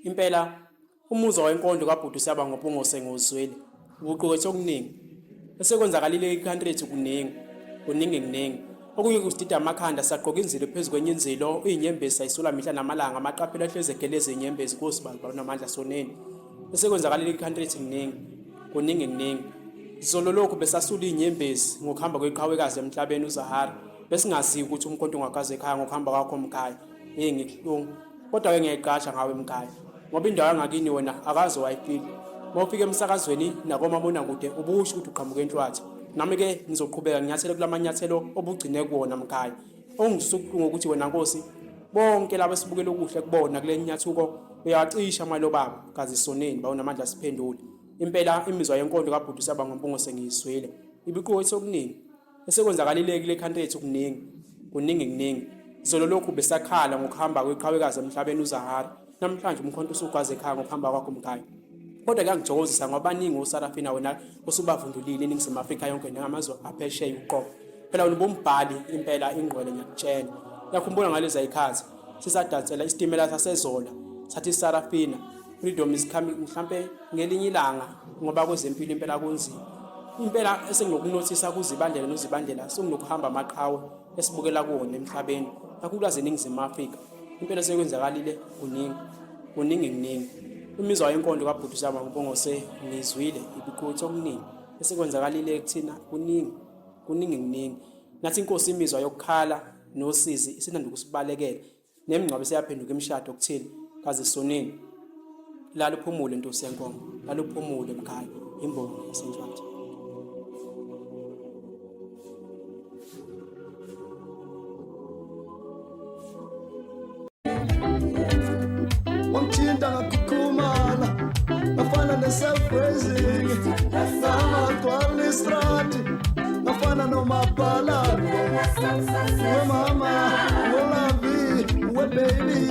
Impela umuzwa wenkondlo kaBhuti siyaba ngobungose ngozwele ubuqukethe okuningi esekwenzakalile eCountry ethu kuningi okunye kusidida amakhanda saqoka inzilo phezulu kwenye inzilo inyembezi sayisula mihla namalanga amaqaphela ehleze egeleza inyembezi kosibalibalo namandla soneni esekwenzakalile eCountry ethu kuningi izolo lokhu besasula inyembezi ngokuhamba kweqhawekazi emhlabeni uZahara besingazi ukuthi umkhonto ungakaze ekhaya ngokuhamba kwakho Mkhaya ngikuhlungu kodwa ke ngiyayiqasha ngawe Mkhaya ngoba indawo yangakini wena akaze wayifika mawufika emsakazweni nakomabona kude ubusho ukuthi uqhamuke enhlwathi nami ke ngizoqhubeka nginyathele kulamanyathelo obugcine kuona Mkhaya ongisukuhlungu ukuthi wena Nkosi bonke labo esibukela okuhle kubona kule nyathuko uyacisha malo babo kazi soneni bawunamandla siphendule impela imizwa yenkondlo kaBhuti siyaba ngombungo sengiyizwile ibiqukethe okuningi esekwenzakalile kule country ethu kuningi izolo lokhu besakhala ngokuhamba kweqhawekazi emhlabeni uZahara namhlanje umkhonto usugaze ekhaya ngokuhamba kwakho Mkhaya kodwa kuyangijokozisa ngoba baningi oSarafina wena osubavundulile eNingizimu Afrika yonke ngamazwe aphesheya uqobo phela wena ubombhali impela ingqwele ngiyakutshela yakhumbula ngalezi ayikhazi sisadansela isitimela saseZola sathi Sarafina freedom is coming mhlambe ngelinye ilanga ngoba kwezempilo impela kunzima impela esenginokunothisa kuzibandlela nozibandlela sokunokuhamba amaqhawe esibukela kuwona emhlabeni akulaze eNingizimu Afrika impela sekwenzakalile kuningi imizwa yenkondlo kaBhuti siyaba ngobongose ngizwile ibiqukethe okuningi esekwenzakalile kuthina kuningi nathi inkosi imizwa yokukhala nosizi isinanda ukusibalekela nemingcwabo seyaphenduka imishado okuthini kaze sonini lalo phumule Nkosi yenkomo lalo phumule Mkhaya imbongi yasenhlwathi Wangithinta ngakukhumala ngafana ne-self-raising ngagcwala istrati ngafana nomabhalane wemama wolavi webaby